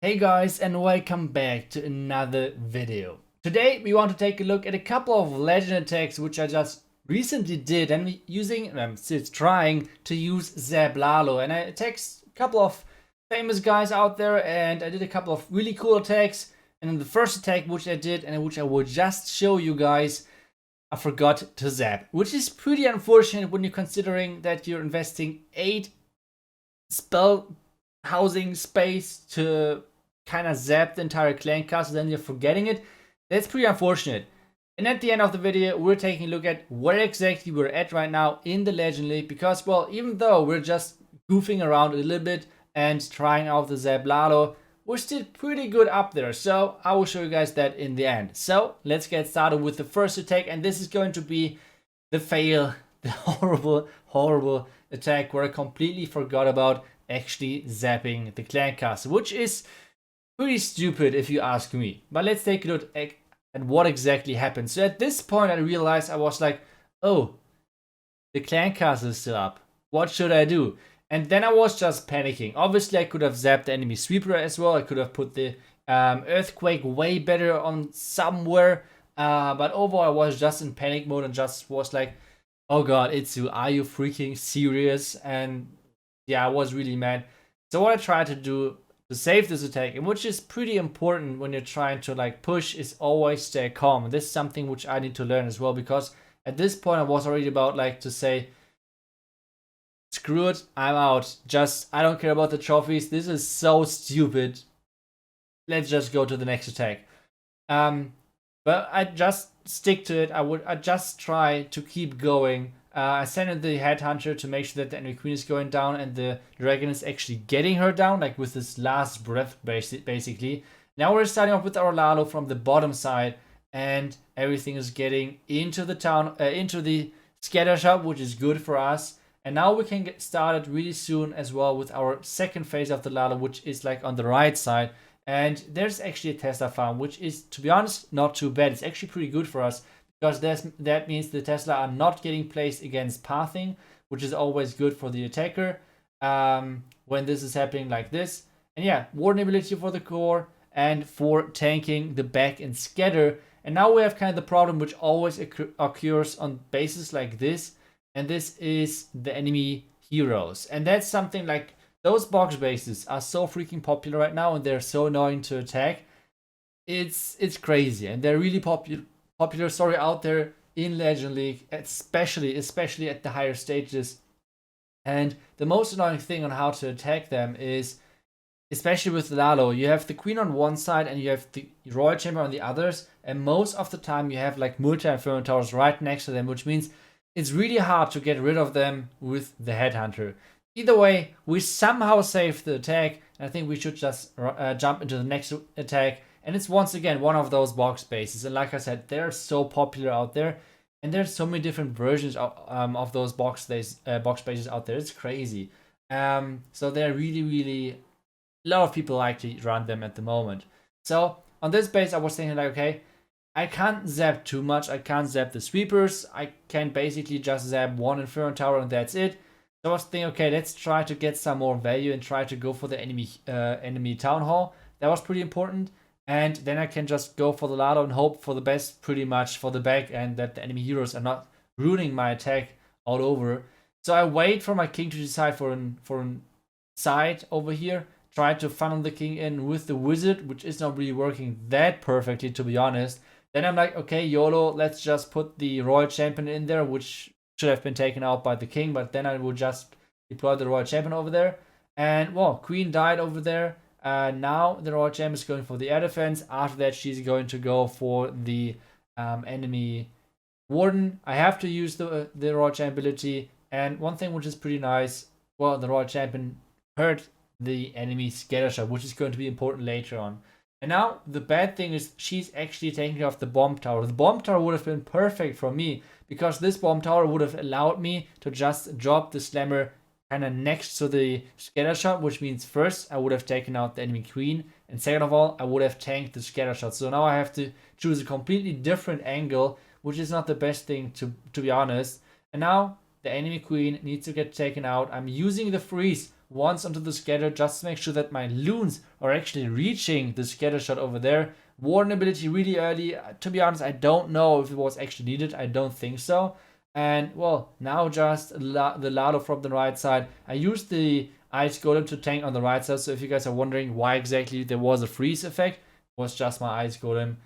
Hey guys, and welcome back to another video. Today we want to take a look at a couple of legend attacks which I just recently did, and I'm still trying to use lalo, and I attacked a couple of famous guys out there, and I did a couple of really cool attacks. And in the first attack which I did and which I will just show you guys, I forgot to zap, which is pretty unfortunate when you're considering that you're investing 8 spell housing space to kind of zap the entire clan castle, then you're forgetting it. That's pretty unfortunate. And at the end of the video, we're taking a look at where exactly we're at right now in the Legend League, because, well, even though we're just goofing around a little bit and trying out the lalo, we're still pretty good up there. So I will show you guys that in the end. So let's get started with the first attack, and this is going to be the fail, the horrible attack where I completely forgot about actually zapping the clan castle, which is pretty stupid if you ask me. But let's take a look at what exactly happened. So at this point I realized, I was like, oh, the clan castle is still up. What should I do? And then I was just panicking. Obviously I could have zapped the enemy sweeper as well. I could have put the earthquake way better on somewhere. But overall I was just in panic mode and just was like, oh god, Itsu, are you freaking serious? And yeah, I was really mad. So what I tried to do to save this attack, and which is pretty important when you're trying to like push, is always stay calm. And this is something which I need to learn as well, because at this point I was already about like to say, screw it, I'm out. I don't care about the trophies. This is so stupid. Let's just go to the next attack. But I just stick to it. I just try to keep going. I sent in the headhunter to make sure that the enemy queen is going down and the dragon is actually getting her down, like with this last breath, basically. Now we're starting off with our lalo from the bottom side, and everything is getting into the town, into the scatter shop, which is good for us. And now we can get started really soon as well with our second phase of the lalo, which is like on the right side. And there's actually a Tesla farm, which is, to be honest, not too bad. It's actually pretty good for us, because that means the Tesla are not getting placed against pathing, which is always good for the attacker when this is happening like this. And yeah, warden ability for the core and for tanking the back and scatter. And now we have kind of the problem which always occurs on bases like this, and this is the enemy heroes. And that's something like, those box bases are so freaking popular right now, and they're so annoying to attack. It's crazy, and they're really popular out there in Legend League, especially at the higher stages. And the most annoying thing on how to attack them is, especially with lalo, you have the queen on one side and you have the royal chamber on the others, and most of the time you have like multi-inferno towers right next to them, which means it's really hard to get rid of them with the headhunter. Either way, we somehow saved the attack, and I think we should just jump into the next attack. And it's once again one of those box bases. And like I said, they're so popular out there, and there's so many different versions of those box bases out there. It's crazy. So they're really, a lot of people like to run them at the moment. So on this base, I was thinking like, okay, I can't zap too much. I can't zap the sweepers. I can basically just zap one Inferno Tower and that's it. So I was thinking, okay, let's try to get some more value and try to go for the enemy town hall. That was pretty important. And then I can just go for the lalo and hope for the best, pretty much for the back, and that the enemy heroes are not ruining my attack all over. So I wait for my king to decide for an side over here. Try to funnel the king in with the wizard, which is not really working that perfectly, to be honest. Then I'm like, okay, YOLO, let's just put the royal champion in there, which should have been taken out by the king, but then I will just deploy the royal champion over there. And well, queen died over there. Now the royal champion is going for the air defense. After that, she's going to go for the enemy warden. I have to use the royal champion ability. And one thing which is pretty nice, well, the royal champion hurt the enemy scatter shot, which is going to be important later on. And now the bad thing is she's actually taking off the bomb tower. The bomb tower would have been perfect for me, because this bomb tower would have allowed me to just drop the slammer kind of next to the scatter shot, which means first I would have taken out the enemy queen, and second of all I would have tanked the scatter shot. So now I have to choose a completely different angle, which is not the best thing to be honest. And now the enemy queen needs to get taken out. I'm using the freeze once onto the scatter just to make sure that my loons are actually reaching the scatter shot over there. Warden ability really early. To be honest, I don't know if it was actually needed. I don't think so. And well, now just the lalo from the right side. I used the ice golem to tank on the right side. So if you guys are wondering why exactly there was a freeze effect, it was just my ice golem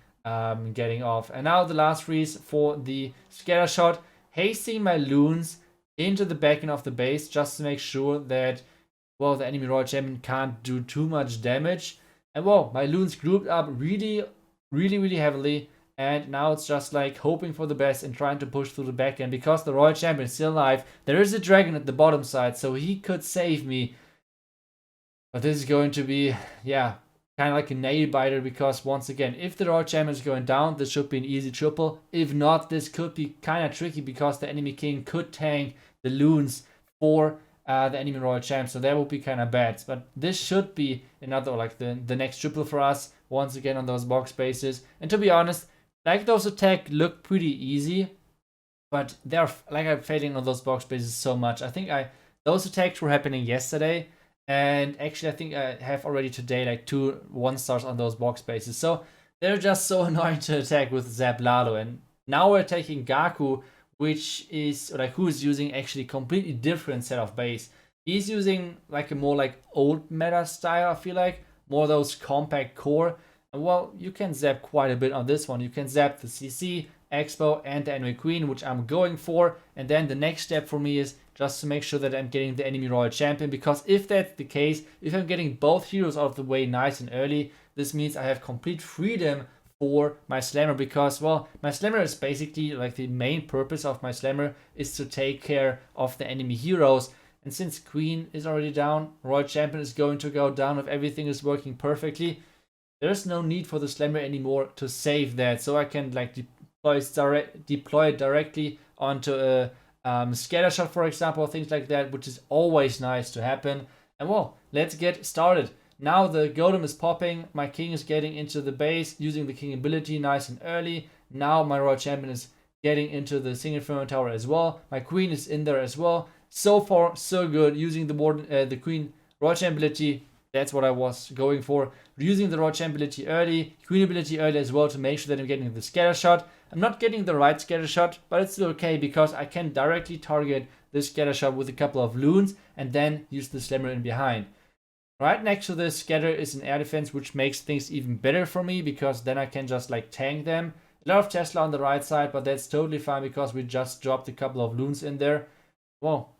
getting off. And now the last freeze for the scatter shot, hasting my loons into the back end of the base just to make sure that, well, the enemy royal champion can't do too much damage. And well, my loons grouped up really heavily. And now it's just like hoping for the best and trying to push through the back end. Because the royal champion is still alive, there is a dragon at the bottom side, so he could save me. But this is going to be, yeah, kind of like a nail biter, because once again, if the royal champion is going down, this should be an easy triple. If not, this could be kind of tricky because the enemy king could tank the loons for the enemy royal champ, so that would be kind of bad. But this should be another, like the next triple for us once again on those box spaces. And to be honest, like those attacks look pretty easy, but they're like I'm failing on those box spaces so much. I think those attacks were happening yesterday, and actually I think I have already today like 2 1-stars on those box spaces. So they're just so annoying to attack with Zap Lalo. And now we're taking Gaku, which is like who is using actually completely different set of base. He's using like a more like old meta style, I feel like, more those compact core. And well, you can zap quite a bit on this one. You can zap the CC, Expo, and the enemy queen, which I'm going for. And then the next step for me is just to make sure that I'm getting the enemy royal champion, because if that's the case, if I'm getting both heroes out of the way nice and early, this means I have complete freedom for my slammer, because well, my slammer is basically like the main purpose of my slammer is to take care of the enemy heroes. And since queen is already down, royal champion is going to go down if everything is working perfectly, there's no need for the slammer anymore to save that, so I can like deploy it directly onto a scatter shot, for example, things like that, which is always nice to happen. And well, let's get started. Now the golem is popping, my king is getting into the base using the king ability nice and early. Now my royal champion is getting into the single firmament tower as well. My queen is in there as well. So far so good, using the queen royal champion ability. That's what I was going for. Using the royal champ ability early, queen ability early as well to make sure that I'm getting the scatter shot. I'm not getting the right scatter shot, but it's still okay because I can directly target this scatter shot with a couple of loons and then use the slammer in behind. Right next to this scatter is an air defense, which makes things even better for me because then I can just like tank them. A lot of Tesla on the right side, but that's totally fine because we just dropped a couple of loons in there. Well,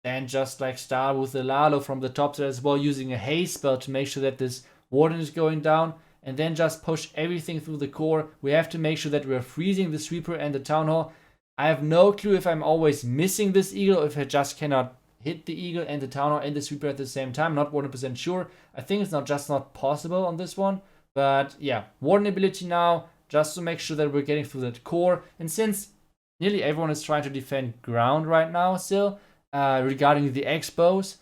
then just like start with the lalo from the top side as well, using a haste spell to make sure that this warden is going down, and then just push everything through the core. We have to make sure that we're freezing the sweeper and the town hall. I have no clue if I'm always missing this eagle, if I just cannot hit the eagle and the town hall and the sweeper at the same time. Not 100% sure. I think it's not possible on this one. But yeah, warden ability now, just to make sure that we're getting through that core. And since nearly everyone is trying to defend ground right now still, regarding the expos,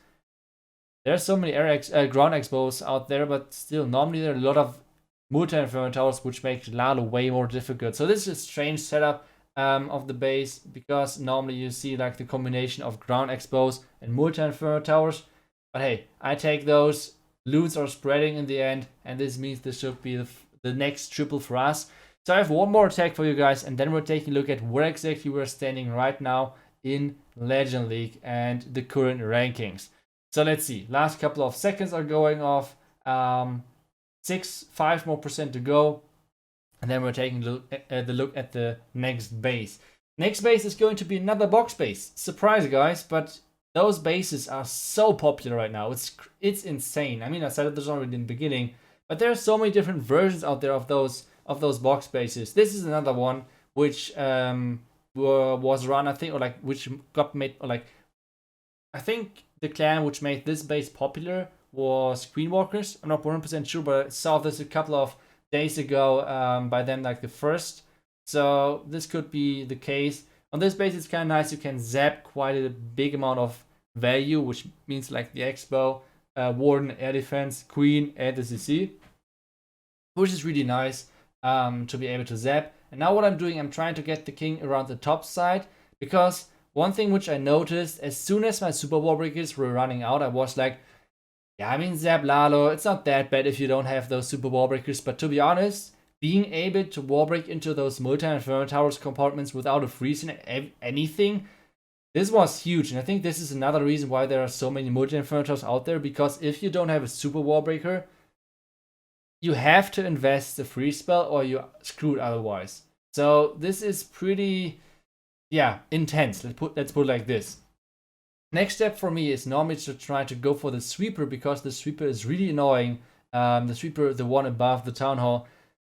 there's so many ground expos out there, but still normally there are a lot of multi-firmament towers, which make lalo way more difficult. So this is a strange setup of the base, because normally you see like the combination of ground expos and multi-firmament towers. But hey, I take those. Loons are spreading in the end, and this means this should be the next triple for us. So I have one more attack for you guys, and then we're taking a look at where exactly we're standing right now in Legend League and the current rankings. So let's see, last couple of seconds are going off, 5% more to go, and then we're taking the look at the next base. Next base is going to be another box base. Surprise guys, but those bases are so popular right now. It's insane. I mean, I said this already in the beginning, but there are so many different versions out there of those box bases. This is another one which was run, I think, or like which got made, or like I think the clan which made this base popular was Queenwalkers. I'm not 100% sure, but I saw this a couple of days ago by them, like the first. So this could be the case. On this base, it's kind of nice. You can zap quite a big amount of value, which means like the Expo, Warden, Air Defense, Queen, and the CC, which is really nice to be able to zap. And now what I'm doing, I'm trying to get the king around the top side, because one thing which I noticed, as soon as my super wall breakers were running out, I was like, yeah, I mean, Zap Lalo, it's not that bad if you don't have those super wall breakers, but to be honest, being able to wall break into those multi-inferno towers compartments without a freeze and anything, this was huge. And I think this is another reason why there are so many multi-inferno towers out there, because if you don't have a super wall breaker, you have to invest the freeze spell or you're screwed otherwise. So this is pretty, yeah, intense. Let's put it like this. Next step for me is normally to try to go for the sweeper, because the sweeper is really annoying. The sweeper, the one above the town hall.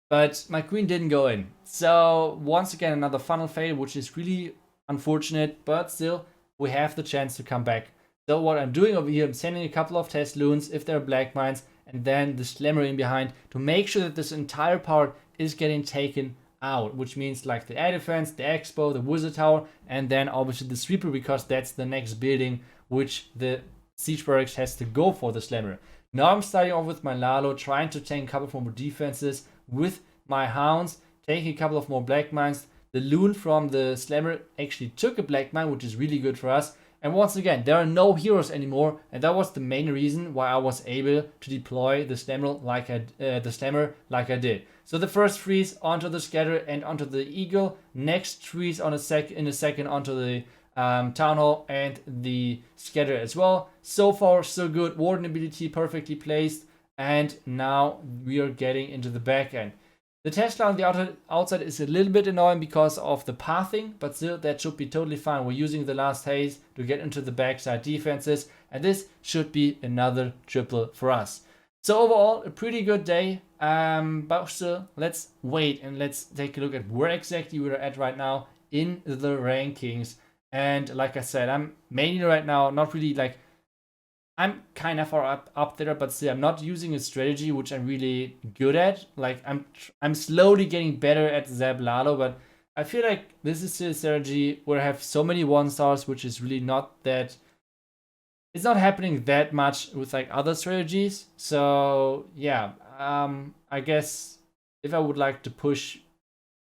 But my queen didn't go in. So once again, another funnel fail, which is really unfortunate, but still, we have the chance to come back. So what I'm doing over here, I'm sending a couple of test loons if they're black mines, and then the slammer in behind to make sure that this entire part is getting taken out, which means like the air defense, the expo, the wizard tower, and then obviously the sweeper, because that's the next building which the siege barracks has to go for the slammer. Now I'm starting off with my Lalo, trying to take a couple more defenses with my hounds, taking a couple of more black mines. The loon from the slammer actually took a black mine, which is really good for us. And once again, there are no heroes anymore, and that was the main reason why I was able to deploy the slammer like I did. So the first freeze onto the scatter and onto the eagle. Next freeze on in a second onto the town hall and the scatter as well. So far so good. Warden ability perfectly placed, and now we are getting into the back end. The Tesla on the outside is a little bit annoying because of the pathing, but still that should be totally fine. We're using the last haze to get into the backside defenses, and this should be another triple for us. So overall, a pretty good day, but still, let's wait and let's take a look at where exactly we're at right now in the rankings. And like I said, I'm mainly right now not really like, I'm kind of far up there, but still I'm not using a strategy which I'm really good at. Like I'm slowly getting better at Zap Lalo, but I feel like this is still a strategy where I have so many 1-stars, which is really not that, it's not happening that much with like other strategies. So yeah, I guess if I would like to push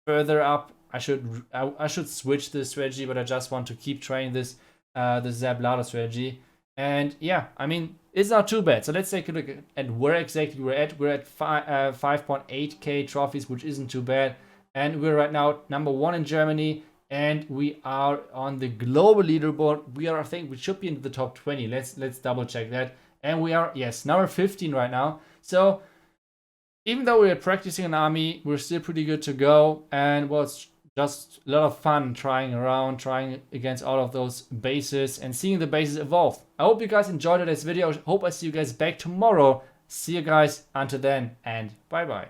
further up, I should switch the strategy, but I just want to keep trying this the Zap Lalo strategy. And yeah, I mean, it's not too bad. So let's take a look at where exactly we're at. We're at 5.8k trophies, which isn't too bad. And we're right now #1 in Germany. And we are on the global leaderboard. We are, I think we should be in the top 20. Let's double check that. And we are, yes, number 15 right now. So even though we're practicing an army, we're still pretty good to go. And well, it's just a lot of fun trying against all of those bases and seeing the bases evolve. I hope you guys enjoyed this video. I hope I see you guys back tomorrow. See you guys until then, and bye bye.